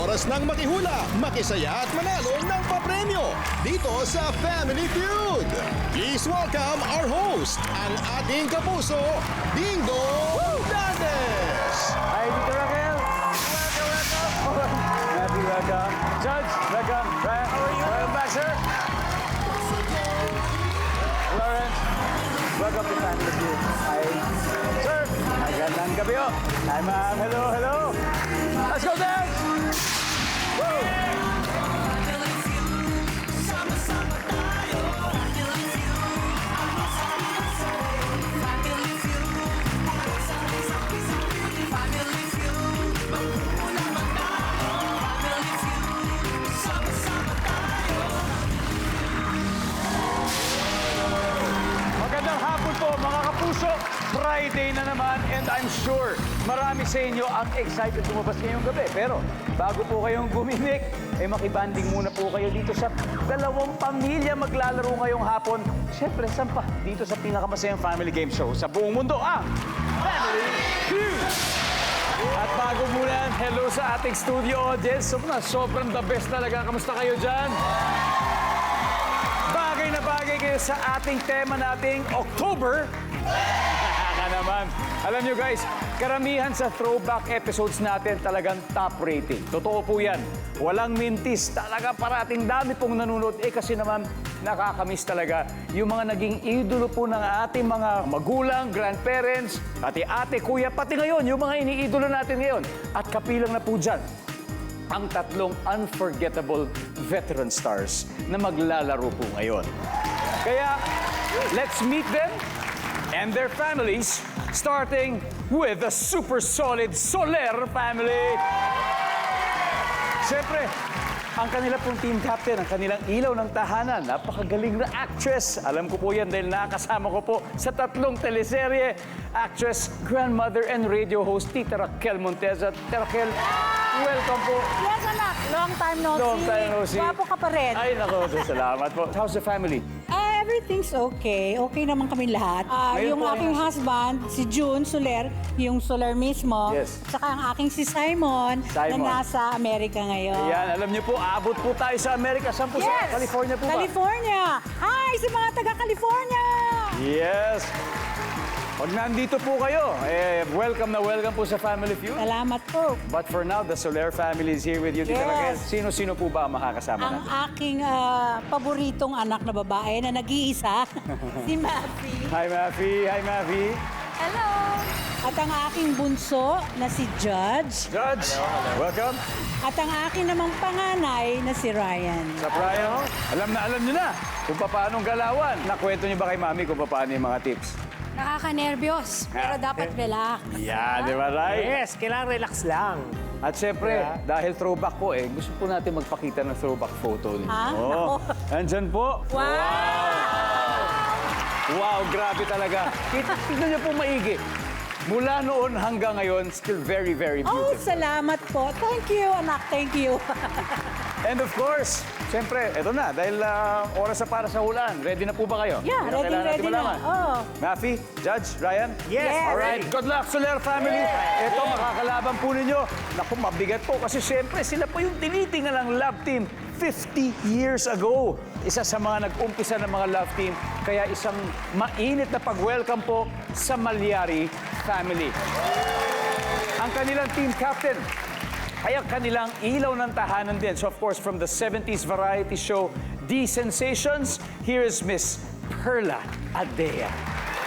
Oras ng makihula, makisaya at manalo ng papremyo dito sa Family Feud. Please welcome our host, ang ating kapuso, Dingo Dantes! Hi, Tito Raquel. Welcome. Happy welcome. Judge, welcome. Ryan, how are you? Welcome back, sir. Lawrence, welcome to Family Feud. Hi, sir. Magandang gabi, oh. Hi, ma'am. Hello, hello. Let's go dance! Woo! Magandang hapon po, mga kapuso. Friday na naman and I'm sure marami sa inyo ang excited lumabas ngayong gabi. Pero bago po kayong gumimik, makibanding muna po kayo dito sa dalawang pamilya maglalaro ngayong hapon. Siyempre, saan pa? Dito sa pinakamasayang family game show sa buong mundo, ang Family Feud! At bago muna, hello sa ating studio audience. Sobrang the best talaga. Kamusta kayo dyan? Bagay na bagay kayo sa ating tema nating October. Naman. Alam nyo guys, karamihan sa throwback episodes natin talagang top rating. Totoo po yan. Walang mintis. Talaga parating dami pong nanonood. Kasi naman nakakamiss talaga yung mga naging idolo po ng ating mga magulang, grandparents, ate, kuya, pati ngayon, yung mga iniidolo natin ngayon. At kapilang na po dyan ang tatlong unforgettable veteran stars na maglalaro po ngayon. Kaya, let's meet them and their families, starting with the super solid Soler family. Siyempre, ang kanila pong team captain, ang kanilang ilaw ng tahanan, napakagaling na actress. Alam ko po yan dahil nakasama ko po sa tatlong teleserye. Actress, grandmother, and radio host, Tita Raquel Monteza. Tita Raquel, welcome po. Yes, anak. Long time no see. Long time no see. Gwapo ka pa rin. Ay, nako, salamat po. How's the family? Everything's okay. Okay naman kami lahat. Ngayon Yung po ay- aking husband, si June Soler, yung Soler mismo. Yes. Saka ang aking si Simon, Simon. na nasa Amerika ngayon. Ayan, alam niyo po, abot po tayo sa Amerika. Saan po? Sa California po ba? California. Hi, sa mga taga-California! Yes. Pag nandito po kayo, welcome na welcome po sa Family Feud. Salamat po. But for now, the Soler family is here with you, Tita Raquel. Yes. Sino-sino po ba ang makakasama Ang natin? aking paboritong anak na babae na nag-iisa, si Mafi. Hi, Mafi. Hi, Mafi. Hello! At ang aking bunso na si Judge. Judge, welcome. At ang aking namang panganay na si Ryan. Sa Brian, alam niyo na kung paano galawan. Nakwento niyo ba kay Mami kung paano yung mga tips? Nakaka-nervyos, pero dapat relax. Yan, di ba, right? Yes, kailangan relax lang. At syempre, dahil throwback po gusto po natin magpakita ng throwback photo ninyo. Ah, Oh, nako. andyan po. Wow, grabe talaga. Tignan niyo po maigi. Mula noon hanggang ngayon, still very, very Oh, beautiful. salamat po. Thank you, anak. Thank you. And of course, siyempre, eto na, dahil oras na para sa hulaan. Ready na po ba kayo? Yeah, Yun ang kailangan natin ready na. malaman. Oh. Mafi, Judge, Ryan? Yes, Alright, good luck, Soler family. Ito, makakalaban po ninyo. Naku, mabigat po kasi siyempre sila po yung tinitingnan ng love team 50 years ago. Isa sa mga nag-umpisa ng mga love team. Kaya isang mainit na pag-welcome po sa Malyari family. Ang kanilang team captain ay ang kanilang ilaw ng tahanan din. So of course, from the 70s variety show, The Sensations, here is Miss Perla Adea.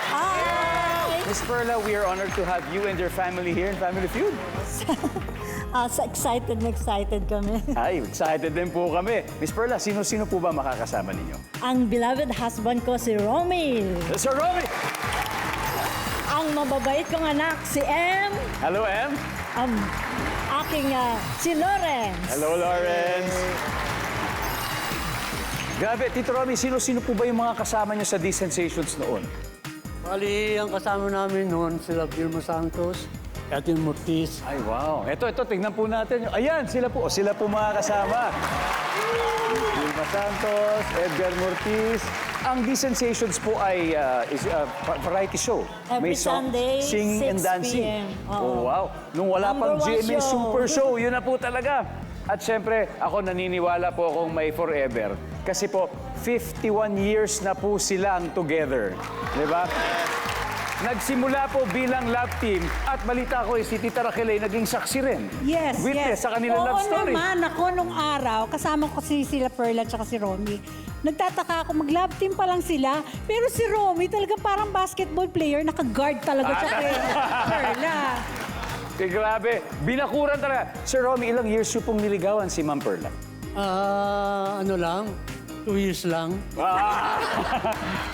Hi! Miss Perla, we are honored to have you and your family here in Family Feud. Excited na excited kami. Ay, excited din po kami. Miss Perla, sino-sino po ba makakasama ninyo? Ang beloved husband ko si Romil. Sir Romy! Ang mababait kong anak si M. Hello, Em. Ang aking si Lawrence. Hello, Lawrence. Grabe, Tito Romy, sino-sino po ba yung mga kasama niyo sa The Sensations noon? Bali, ang kasama namin noon, sila Vilma Santos, Catherine Mortiz. Ay, wow. Ito, tignan po natin. Ayan, sila po mga kasama. Vilma Santos, Edgar Mortiz. Ang The Sensations po ay is a variety show. Every Sunday, sing and 6 dancing. p.m. Oh, wow. Nung wala pang Number one GMA show. Super Show, yun na po talaga. At syempre, ako naniniwala po akong may forever. Kasi po, 51 years na po silang together. Di ba? Nagsimula po bilang love team at balita ko si Tita Raquel ay naging saksi rin. Yes, Witness yes. sa kanilang love story. Oo naman, ako nung araw, kasama ko sila Perla at si Romy. Nagtataka ako, mag-love team pa lang sila. Pero si Romy talaga parang basketball player, naka-guard talaga siya kay Perla. Grabe, binakuran talaga. Sir Romy, ilang years yung pong niligawan si Ma'am Perla? Ano lang, 2 years lang.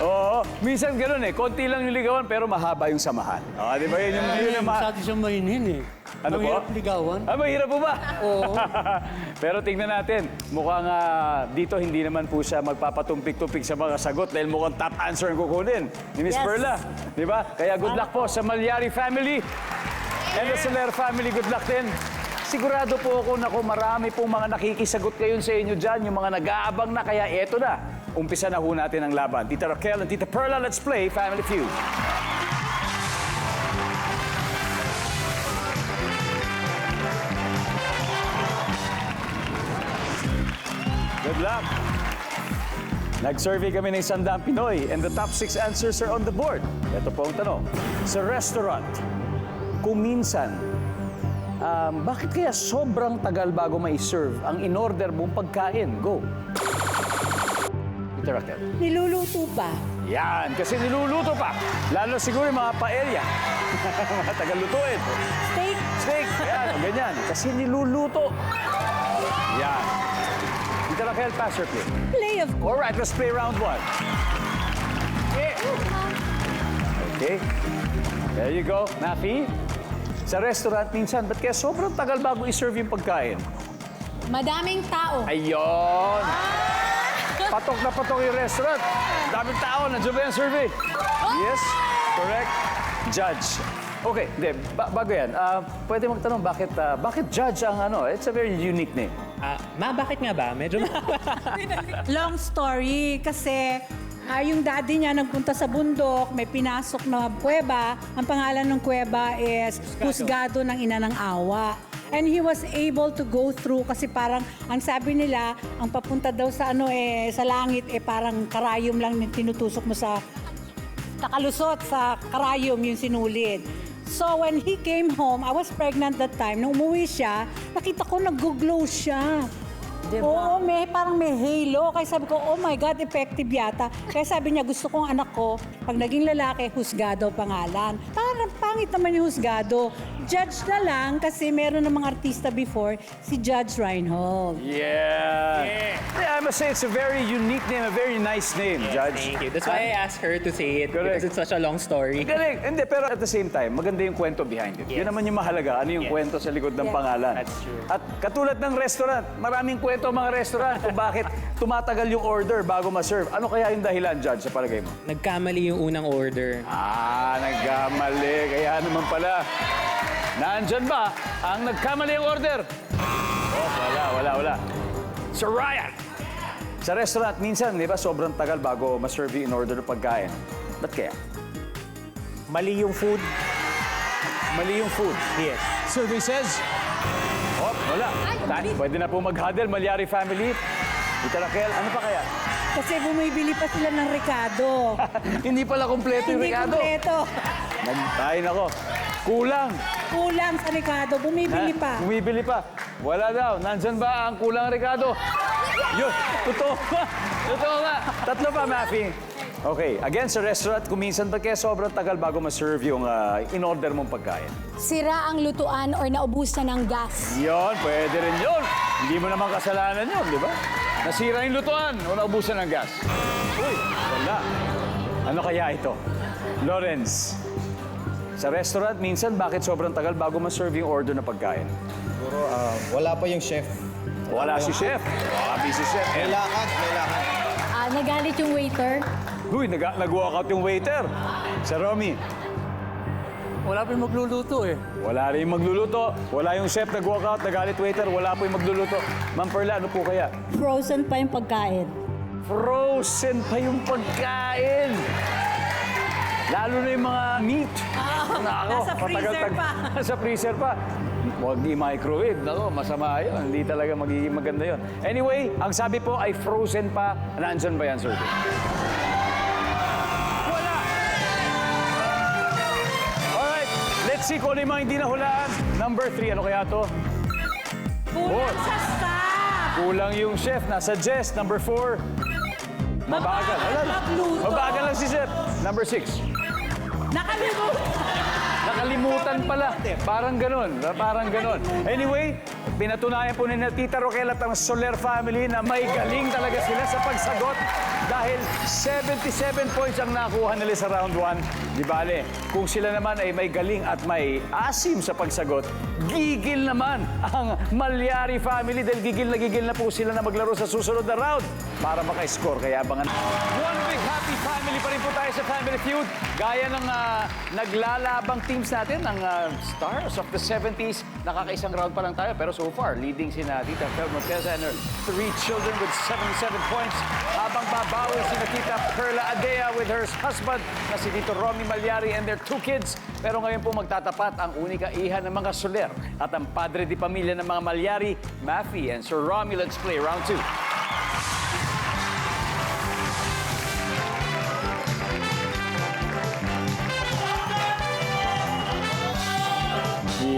Oo, minsan gano'n konti lang niligawan pero mahaba yung samahan. Di ba yun yung Masyado siyang mahinin eh. Ano po? Mahirap ligawan. Mahirap po ba? Oo. Pero tingnan natin, mukhang dito hindi naman po siya magpapatumpik-tumpik sa mga sagot dahil mukhang top answer ang kukunin ni Miss Yes. Perla. Di ba? Kaya good luck po sa Malyari family. And the Soler family, good luck din. Sigurado po ako na marami pong mga nakikisagot ngayon sa inyo dyan, yung mga nag-aabang na, kaya eto na. Umpisa na ho natin ang laban. Tita Raquel and Tita Perla, let's play Family Feud. Good luck. Nag-survey kami ng 100 Pinoy and the top 6 answers are on the board. Ito po ang tanong. Sa restaurant, kung minsan, bakit kaya sobrang tagal bago ma-serve ang in-order mong pagkain? Go. Tita Raquel. Niluluto pa. Yan, kasi niluluto pa. Lalo siguro yung mga paella. Mga tagal lutuin. Steak. Steak, yan, ganyan. Kasi niluluto. Yan. Tita Raquel, pass or play? Play of All right, let's play round 1. Okay. There you go. Nafi, sa restaurant minsan, ba't kaya sobrang tagal bago i-serve yung pagkain? Madaming tao. Ayun! Patok na patok yung restaurant. Daming tao, nandiyan ba yung survey? Yes, correct. Judge. Okay, hindi, bago yan. Pwede magtanong, bakit judge ang ano? It's a very unique name. Ma, bakit nga ba? Medyo long story kasi yung daddy niya nagpunta sa bundok, may pinasok na kuweba. Ang pangalan ng kuweba is Husgado ng Ina ng Awa. And he was able to go through kasi parang ang sabi nila, ang papunta daw sa sa langit parang karayom lang tinutusok mo sa nakalusot sa karayom yung sinulid. So when he came home, I was pregnant that time. Nung umuwi siya, nakita ko nag-glow siya. Oo, parang may halo. Kaya sabi ko, oh my God, effective yata. Kaya sabi niya, gusto kong anak ko, pag naging lalaki, Husgado pangalan. Parang pangit naman yung Husgado. Judge na lang kasi meron ng mga artista before, si Judge Reinhold. Yeah. I must say, it's a very unique name, a very nice name, Judge. Thank you. That's why I asked her to say it Correct. because it's such a long story. Galing. Hindi, pero at the same time, maganda yung kwento behind it. Yes. Yun naman yung mahalaga. Ano yung Yes. kwento sa likod ng Yes. pangalan. That's true. At katulad ng restaurant, maraming kwento ang mga restaurant kung bakit tumatagal yung order bago ma-serve. Ano kaya yung dahilan, Judge, sa palagay mo? Nagkamali yung unang order. Nagkamali. Kaya naman pala. Nandyan ba ang nagkamali ang order? Oh, wala. Sir Ryan! Sa restaurant, minsan, di ba, sobrang tagal bago ma-serve yung in-order ng pagkain. Ba't kaya? Mali yung food. Mali yung food. Yes. Survey says, Oh, wala. Pwede na po mag-huddle, Malyari family. Tita Raquel, ano pa kaya? Kasi bumibili pa sila ng Ricardo. Hindi pala kompleto yung Hindi Ricardo. kompleto. Nagtayin ako. Kulang. Kulang sa Ricardo, bumibili pa. Bumibili pa. Wala daw. Nandyan ba ang kulang Ricardo? Yun. Totoo nga. Totoo nga. Tatlo pa, Mafi. Okay. Again, sa restaurant, kung minsan ba kaya sobrang tagal bago ma-serve yung in-order mong pagkain? Sira ang lutuan or naubusan ng gas. Yun, pwede rin yun. Hindi mo naman kasalanan yun, di ba? Nasira yung lutuan o naubusan ng gas. Uy, wala. Ano kaya ito? Lawrence, sa restaurant, minsan bakit sobrang tagal bago ma-serve yung order na pagkain? Siguro, wala pa yung chef. Wala si chef. Busy chef. May lakad. Nagalit yung waiter. Uy, nag-walk out yung waiter. Sa Romy, Wala pa yung magluluto eh. wala rin yung magluluto. Wala yung chef nag-walk out, nagalit waiter, wala po yung magluluto. Ma'am Perla, ano po kaya? Frozen pa yung pagkain. Frozen pa yung pagkain. Lalo na yung mga meat. Nako, nasa freezer pa. Nasa freezer pa. Huwag i-microwave. Nako, masama yun. Hindi talaga magiging maganda yun. Anyway, ang sabi po ay frozen pa. Nandyan ba yan, Sir? Wala! Alright, let's see kung ano yung mga hindi nahulaan. Number 3, ano kaya to? Kulang sa staff. Kulang yung chef. Nasa Jess. Number 4. Mabagal. Magluto. Mabagal lang si chef. Number 6. Nakalimutan pala. Parang ganun. Parang ganun. Anyway, pinatunayan po ni Tita Roquel at ang Soler family na may galing talaga sila sa pagsagot dahil 77 points ang nakuha nila sa round 1. Di bale, kung sila naman ay may galing at may asim sa pagsagot, gigil naman ang Malyari family dahil gigil na po sila na maglaro sa susunod na round para maka-score. Kaya abangan. One big happy family pa rin po tayo sa Family Feud. Gaya ng naglalabang teams natin, ang stars of the 70s. Nakakaisang round pa lang tayo, pero so far, leading si Tita Fel Monteza and her 3 children with 77 points. Habang babawi si Tita Perla Adea with her husband na si Tito Romy Malyari and their 2 kids. Pero ngayon po magtatapat ang unika iha ng mga Soler at ang padre di pamilya ng mga Malyari, Maffy and Sir Romy. Let's play round 2.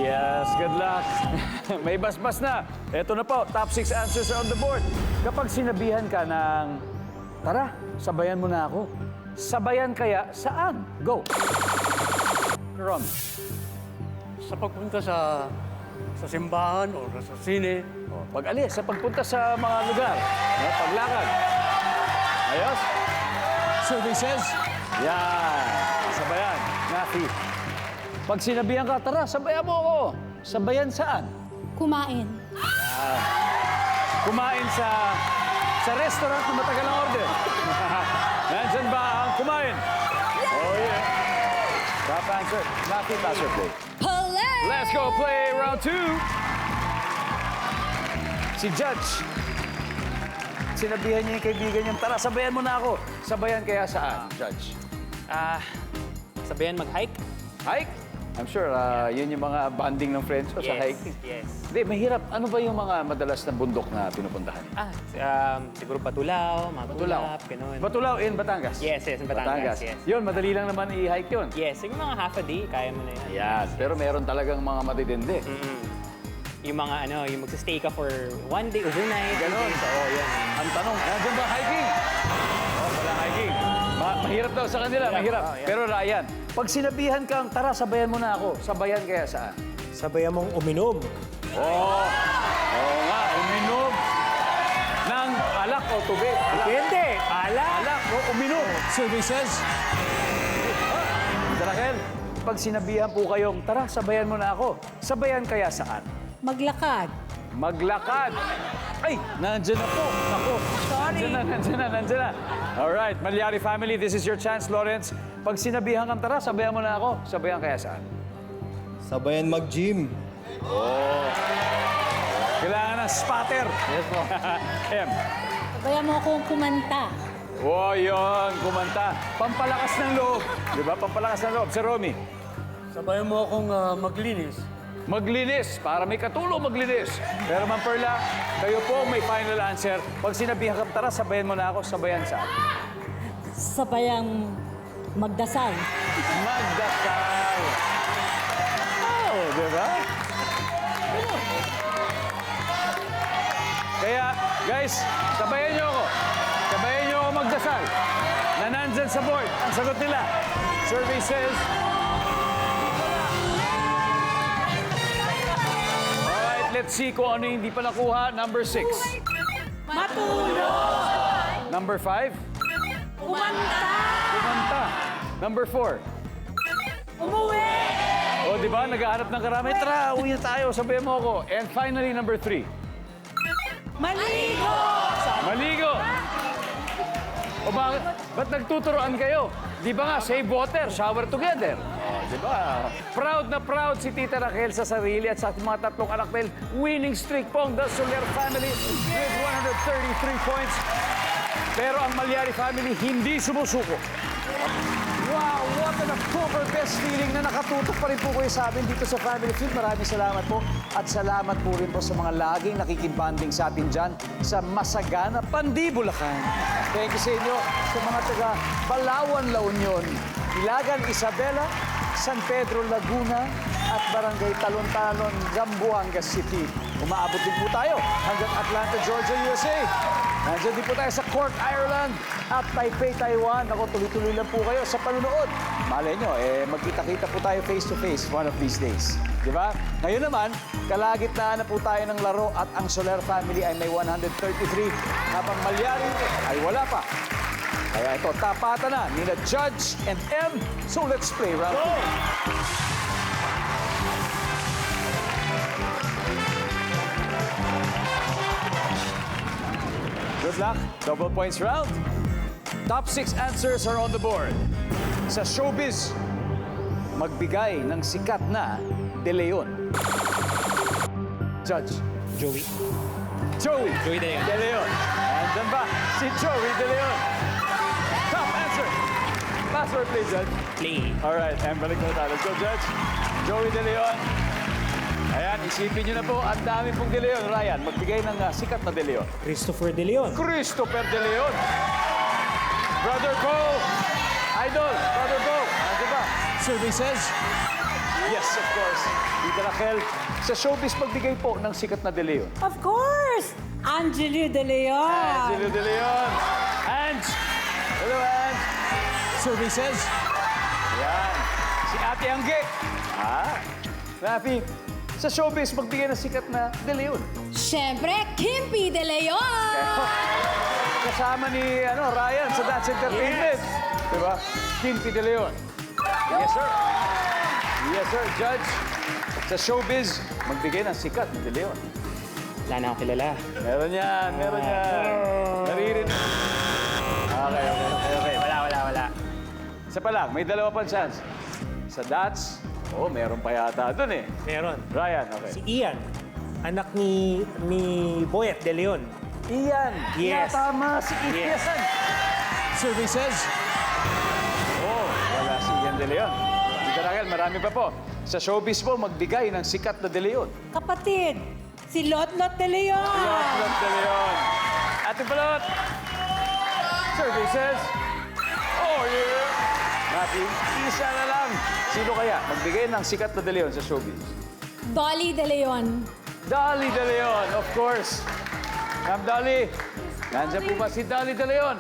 Yes, good luck. May basbas na. Ito na po, top 6 answers are on the board. Kapag sinabihan ka ng, tara, sabayan mo na ako. Sabayan kaya saan? Go. Ron. Sa pagpunta sa simbahan o sa sine, Pag alis, sa pagpunta sa mga lugar. Paglakad. Ayos. Services. Yan. Sabayan. Nafi. Pag sinabihan ka, tara, sabayan mo ako. Sabayan saan? Kumain. Kumain sa restaurant na matagal ang order. Nandyan ba ang kumain? Oh, yeah. Top answer. Nafi, pass or play? Let's go play round 2. Si Judge. Sinabihan niya yung kaibigan niya, tara, sabayan mo na ako. Sabayan kaya saan, Judge? Sabayan mag-hike? Hike? I'm sure yun yung mga bonding ng friends ko sa hiking. Yes. Hindi, mahirap. Ano ba yung mga madalas na bundok na pinupuntahan? Siguro Patulaw, Matulap, ganun. Batulao in Batangas? Yes, in Batangas, yes. Yun, madali lang naman i-hike yun. Yes, yung mga half a day, kaya mo na yun. Yan, pero meron talagang mga matitindi. Yung mga yung magsa-stay ka for one day, overnight. Ganon. Oo, yan. Ang tanong, nandiyan ba hiking? Wala hiking. Mahirap daw sa kanila, mahirap. Pero Ryan, pag sinabihan kang, tara, sabayan mo na ako, sabayan kaya saan? Sabayan mong uminom. Oo nga, uminom ng alak o tubig. Depende. Alak o uminom. Services. Raquel, pag sinabihan po kayong, tara, sabayan mo na ako, sabayan kaya saan? Maglakad. Maglakad. Ay, nandyan na po. Ako. Sorry. Nandyan na. Alright, Malyari family, this is your chance, Lawrence. Pag sinabihan kang tara, sabayan mo na ako. Sabayan kaya saan? Sabayan mag-gym. Kailangan ng spotter. Yes po. M. Sabayan mo akong kumanta. Oh, yun. Kumanta. Pampalakas ng loob. Di ba? Pampalakas ng loob. Si Romy. sabayan mo akong maglinis. Maglinis. Para may katulong maglinis. Pero Ma'am Perla, kayo po may final answer. Pag sinabihan ka, tara, sabayan mo na ako. Sabayan saan? Sabayang magdasal. Magdasal. Oh, di ba? Kaya, guys, sabayan niyo ako. Sabayan niyo ako magdasal. Na nandyan sa board. Ang sagot nila. Survey says... Alright, let's see kung ano yung hindi pa nakuha. Number 6. Matulog. Number 5. Kumanta. Kumanta. Number 4. Umuwi. O, di ba? Naghahanap ng karami. Tara, uwi na tayo. Sabayan mo ako. And finally, number 3. Maligo. Maligo! O ba't nagtuturoan kayo? Di ba nga, save water, shower together. Di ba? Proud na proud si Tita Raquel sa sarili at sa ating mga tatlong anak dahil winning streak po ang The Soler family with 133 points. Pero ang Malyari family hindi sumusuko. Wow, what an October best feeling na nakatutok pa rin po kayo sa amin dito sa Family Feud. Maraming salamat po. At salamat po rin po sa mga laging nakikibanding sa atin dyan sa Masagana, Pandi, Bulacan. Thank you sa inyo, sa mga taga Palawan, La Union, Ilagan, Isabela, San Pedro, Laguna, at Barangay Talon-Talon, Zamboanga City. Umaabot din po tayo hanggang Atlanta, Georgia, USA. Nandiyan din po tayo sa Cork, Ireland at Taipei, Taiwan. Ako, tuloy-tuloy lang po kayo sa panunood. Malay nyo, magkita-kita po tayo face-to-face one of these days. Di ba? Ngayon naman, kalagitnaan na po tayo ng laro at ang Soler family ay may 133 habang Malyari ay wala pa. Kaya ito, tapatan na ni na Judge and M. So let's play round 2. Good luck. Double points round. Top 6 answers are on the board. Sa showbiz, magbigay ng sikat na De Leon. Judge. Joey. Joey. Joey De Leon. De Leon. Andyan ba? Si Joey De Leon. Top answer. Password, please, Judge. Play. All right, and balik na tayo. Let's go, Judge. Joey De Leon. Ayan, isipin nyo na po, ang dami pong De Leon. Ryan, magbigay ng sikat na De Leon. Christopher De Leon. Christopher De Leon. Brother Cole. Idol. Brother Cole. Nandiyan ba? Survey says? Yes, of course. Tita Raquel, sa showbiz magbigay po ng sikat na De Leon. Of course! Angelo De Leon. Angelo De Leon. Ange. Hello, Ange. Survey says? Yan. Si Ate Angge. Rafi, sa showbiz magbigay ng sikat na De Leon. Siyempre, Kimpi De Leon! Kasama ni Ryan sa That's Entertainment. Diba? Kimpi De Leon. Yes, sir. Yes, sir. Judge, sa showbiz, magbigay ng sikat ni De Leon. Wala na akong kilala. Meron yan, meron yan. Naririnig. Okay. Wala. Isa pa lang, may dalawa pang chance. Sa That's, meron pa yata dun eh. Meron. Ryan, okay. Si Ian, anak ni Boyet De Leon. Ian. Yes. Tama, si Ian. Yes. Survey says? Wala si Ian De Leon. Tita Raquel, marami pa po. Sa showbiz po, magbigay ng sikat na De Leon. Kapatid, si Lotlot De Leon. Lot De Leon. Ate Balot. Survey says? Oh, yeah. Natin, isa na lang. Sino kaya magbigay ng sikat na De Leon sa showbiz? Dolly De Leon. Dolly De Leon, of course. Ma'am Dolly, nandiyan po ba si Dolly De Leon?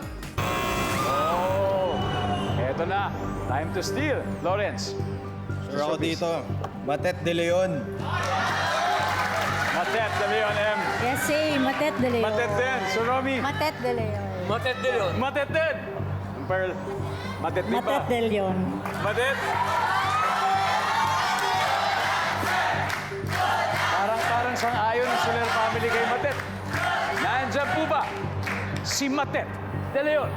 Eto na. Time to steal. Lawrence. Sure ako dito. Matet De Leon. Matet De Leon, M. Yes, Matet De Leon. Matet din. Sir Romy. Matet De Leon. Matet De Leon. Matet din. Pearl. Matet din ba? Matet De Leon. Matet. Parang sang-ayon ng Soler family kay Matet. Nandiyan po ba si Matet De Leon?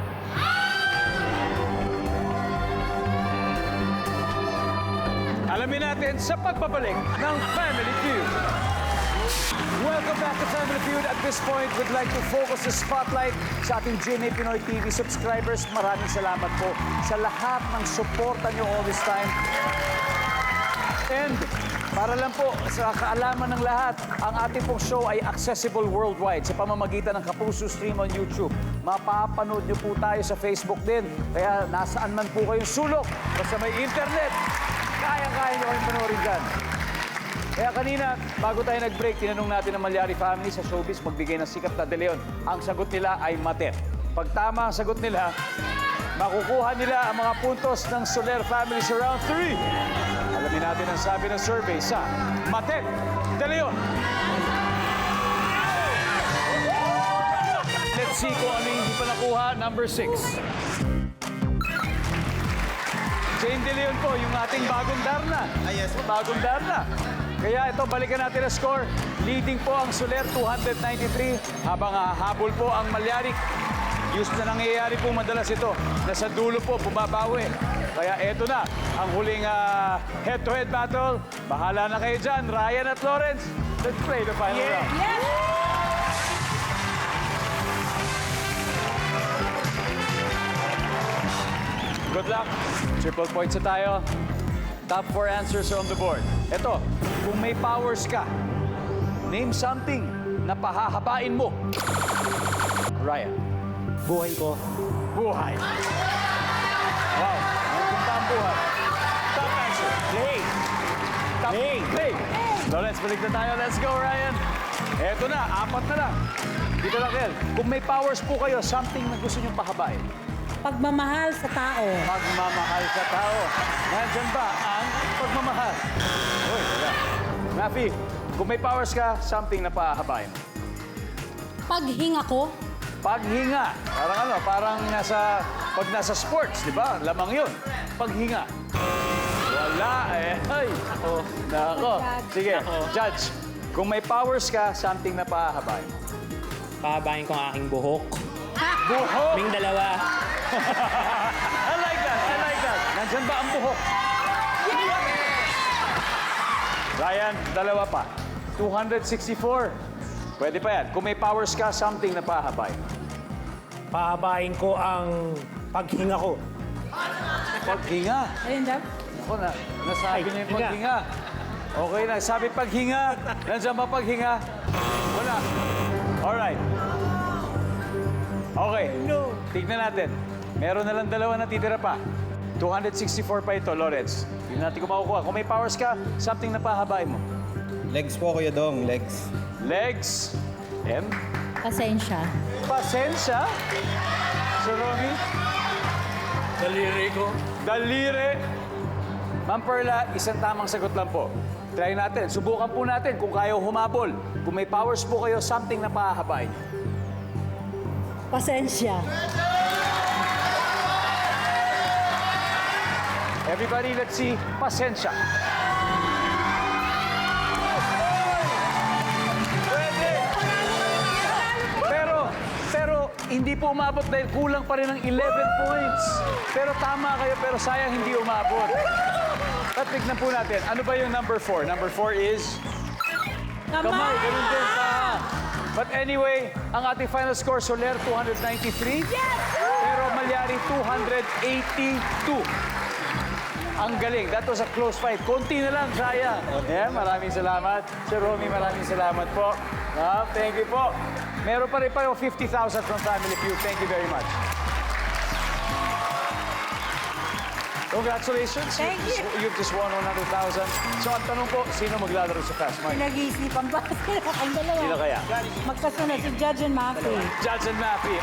Alamin natin sa pagbabalik ng Family Feud. Welcome back to Family Feud. At this point, we'd like to focus the spotlight sa ating GMA Pinoy TV subscribers. Maraming salamat po sa lahat ng suporta nyo all this time. And para lang po sa kaalaman ng lahat, ang ating pong show ay accessible worldwide sa pamamagitan ng Kapuso Stream on YouTube. Mapapanood nyo po tayo sa Facebook din. Kaya nasaan man po kayong sulok, basta may internet, kaya-kaya nyo kayong panoorin dyan. Kaya kanina, bago tayo nag-break, tinanong natin ang Malyari family sa showbiz magbigay ng sikat na De Leon. Ang sagot nila ay Matet. Pag tama ang sagot nila, makukuha nila ang mga puntos ng Soler family sa round 3. Alamin natin ang sabi ng survey sa Matet De Leon. Let's see kung ano yung hindi pa nakuha. Number 6. Jane De Leon po, yung ating bagong Darna. Yes. Bagong Darna. Kaya ito, balikan natin ang score. Leading po ang Soler, 293. Habang habol po ang Malyari. Used na nangyayari po madalas ito. Nasa dulo po, bumabawi. Kaya eto na, ang huling head-to-head battle. Bahala na kayo dyan, Ryan at Lawrence. Let's play the final round. Good Good luck. Triple points na tayo. Top 4 answers are on the board. Ito, kung may powers ka, name something na pahahabain mo. Ryan. Buhay ko. Buhay. Wow. Ano kung ang buhay? Top answer. Play. Top Play. Play. So let's balik na tayo. Let's go, Ryan. Eto na, 4 na lang. Dito lang, Kel. Kung may powers po kayo, something na gusto niyong pahabain. Pagmamahal sa tao. Pagmamahal sa tao. Nandyan ba ang pagmamahal? Uy, wala. Nafi, kung may powers ka, something na pahabain. Paghinga ko, Paghinga. Parang pag nasa sports, di ba? Lamang yun. Paghinga. Wala eh. Ay. Oh, nako. Sige, Judge. Kung may powers ka, something na pahabain. Pahabain ko ang aking buhok. Buhok! Kaming dalawa. I like that. I like that. Nandyan ba ang buhok? Ryan, dalawa pa. 264. Pwede pa yan. Kung may powers ka, something na pahabain. Pahabain ko ang paghinga ko. Paghinga. Ayun daw. Ako na, nasabi niya yung hinga. paghinga. Okay na, sabi paghinga. Nandiyan ba paghinga? Wala. Alright. Okay, tignan natin. Meron na lang dalawa na titira pa. 264 pa ito, Lawrence. Tignan natin kung makukuha. Kung may powers ka, something na pahabain mo. Legs po, Kuya Dong. Legs. Legs. M. pasensya. Pasensya. Sir Romy. Daliri ko. Daliri. Ma'am Perla, isang tamang sagot lang po. Try natin. Subukan po natin kung kayo humabol. Kung may powers po kayo, something na pahahabain. Pasensya. Everybody, let's see. Pasensya. Pwede. Pero hindi po umabot dahil kulang pa rin ng 11 points. Pero tama kayo, pero sayang hindi umabot. At tignan po natin, ano ba yung number 4? Number 4 is... Kamay, ganun din. But anyway, ang ating final score, Soler, 293. Yes! Pero Malyari, 282. Ang galing. That was a close fight. Konti na lang, sayang. Yeah, maraming salamat. Sir Romy, maraming salamat po. Thank you po. Meron pa rin 50,000 from Family Feud. Thank you very much. Congratulations. Thank you. You've just won 100,000. So ang tanong po, sino maglalaro sa Fast Money? Pinag-iisipan pa ang dalawa. Sino kaya? Magkasunod si Judge and Maffy. Judge and Maffy.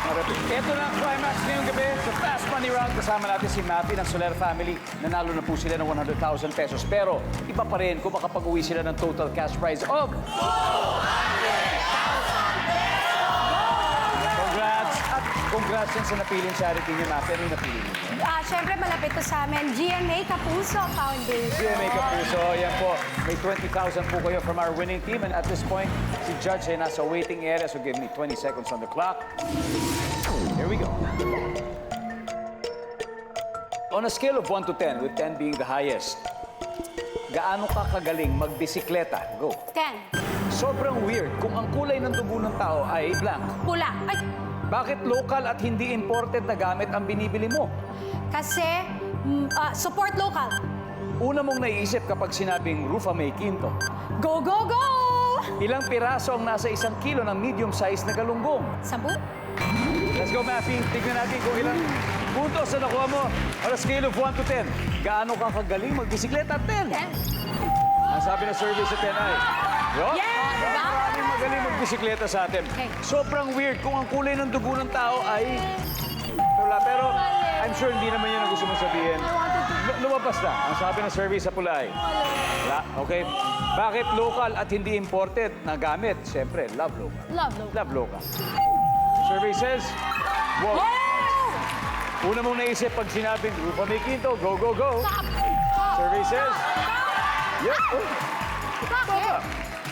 Ito na ang climax ngayong gabi. Sa Fast Money Round, kasama natin si Maffy ng Soler Family. Nanalo na po sila ng 100,000 pesos. Pero iba pa rin kung makapag-uwi sila ng total cash prize of... Congrats! At congrats yan sa napiling charity niyo, Maffy. Ano yung napili niyo? Siyempre, malapit to sa amin, GMA Kapuso Foundation. GMA Kapuso, yan po. May 20,000 po kayo from our winning team. And at this point, si Judge ay nasa waiting area. So give me 20 seconds on the clock. Here we go. On a scale of 1 to 10, with 10 being the highest, gaano ka kagaling magbisikleta? Go. 10. Sobrang weird kung ang kulay ng dugo ng tao ay blank. Pula. Ay, Bakit local at hindi imported na gamit ang binibili mo? kasi support local. Una mong naiisip kapag sinabing Rufa May Quinto. Go, go, go! Ilang piraso ang nasa 1 kilo ng medium-sized na galunggong? 10. Let's go, Maffy. Tignan natin kung ilang puntos na nakuha mo. On a scale of 1 to 10, gaano ka kagaling magbisikleta? 10. 10. Ang sabi ng survey sa 10 ay... Yup. Yes! Maraming magaling magbisikleta sa atin. Okay. Sobrang weird kung ang kulay ng dugo ng tao ay... Pula. Pero I'm sure hindi naman yun ang gusto mong sabihin. Lumabas na. Ang sabi ng survey sa pula ay... Wala. Okay. Bakit local at hindi imported na gamit? Siyempre, love local. Love local. Love local. Survey says... Wow. Una mong naisip pag sinabing Rufa May Quinto, go, go, go. Survey says... Yep. Oh. Bakit?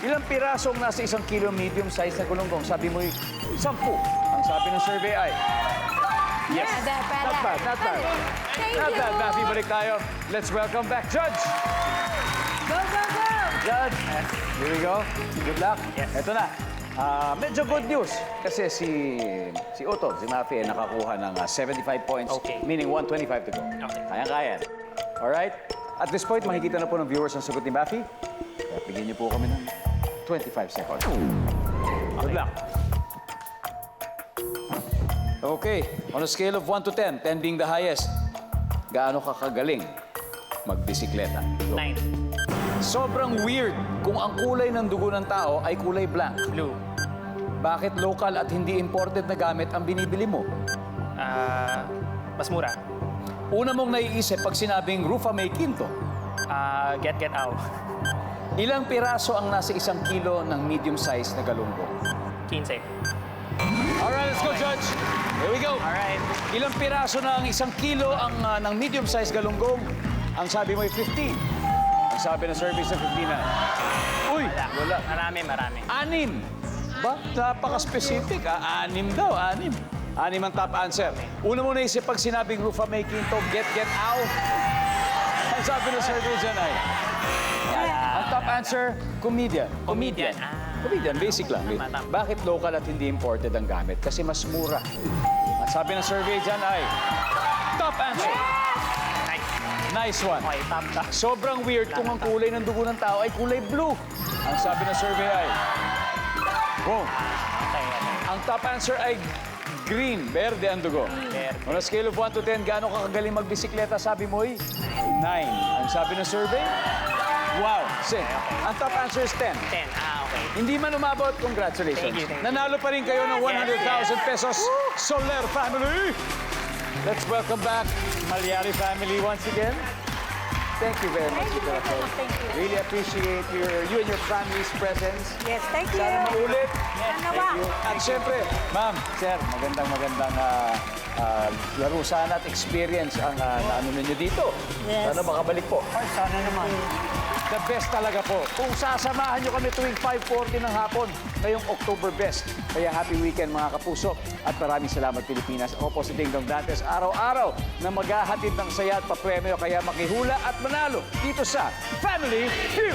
Ilang pirasong nasa 1 kilo medium-sized na gulunggong? Sabi mo 10. Ang sabi ng survey ay... Yes. Pwede, pwede. Not bad, not bad. Thank Not you. bad, Maffy. Balik tayo. Let's welcome back Judge. Go, go, go! Judge. Here we go. Good luck. Ito na. Medyo good news kasi si Otto, si Mafi, ay nakakuha ng 75 points, Okay. meaning 125 to go. Okay. Kaya-kaya. Alright? At this point, makikita na po ng viewers ang sagot ni Mafi. Kaya bigyan niyo po kami ng 25 seconds. Good luck. Okay, on a scale of 1 to 10, 10 being the highest, gaano ka kagaling magbisikleta? Go. 9. Sobrang weird kung ang kulay ng dugo ng tao ay kulay blank. Blue. Bakit local at hindi imported na gamit ang binibili mo? Mas mura. Una mong naiisip pag sinabing Rufa May Quinto. Get out. Ilang piraso ang nasa 1 kilo ng medium size na galunggong? 15. Alright, let's go, Judge. Here we go. Alright. Ilang piraso ng 1 kilo ng medium size galunggong? Ang sabi mo ay 15. Ang sabi ng survey sa 15 na. Uy, wala. Marami. 6. Ba? Napaka-specific. 6 daw, 6. 6 ang top answer. Una mo naisip pag sinabing Rufa May Quinto, get out. Ang sabi ng survey dyan ay, ang top answer, comedian. Comedian. Comedian, basic lang. Tama. Bakit local at hindi imported ang gamit? Kasi mas mura. Ang sabi ng survey dyan ay, top answer. Nice. Nice one. Okay, top. Sobrang weird kung ang kulay ng dugo ng tao ay kulay blue. Ang sabi ng survey ay, wow. Okay. Ang top answer ay green, verde ang dugo. Verde. On a scale of 1 to 10, gaano ka kagaling magbisikleta? Sabi mo ay 9. Ang sabi ng survey, wow, 6. Ang top answer is 10. 10. Okay. Hindi man umabot, congratulations. Thank you. Nanalo pa rin kayo ng 100,000 pesos. Soler family! Let's welcome back Malyari family once again. Thank you very much. Thank you very much. Thank you. Really appreciate you and your family's presence. Yes, thank you. Sana maulit. Sana ba? At syempre, ma'am, sir, magandang laro sana at experience ang naano ninyo dito. Yes. Sana makabalik po. Sana naman. The best talaga po. Kung sasamahan nyo kami tuwing 5:40 ng hapon, ngayong October best. Kaya happy weekend mga kapuso. At maraming salamat Pilipinas. Ako po si Ding Dong Dantes. Araw-araw na maghahatid ng saya at papremyo. Kaya makihula at manalo dito sa Family Feud.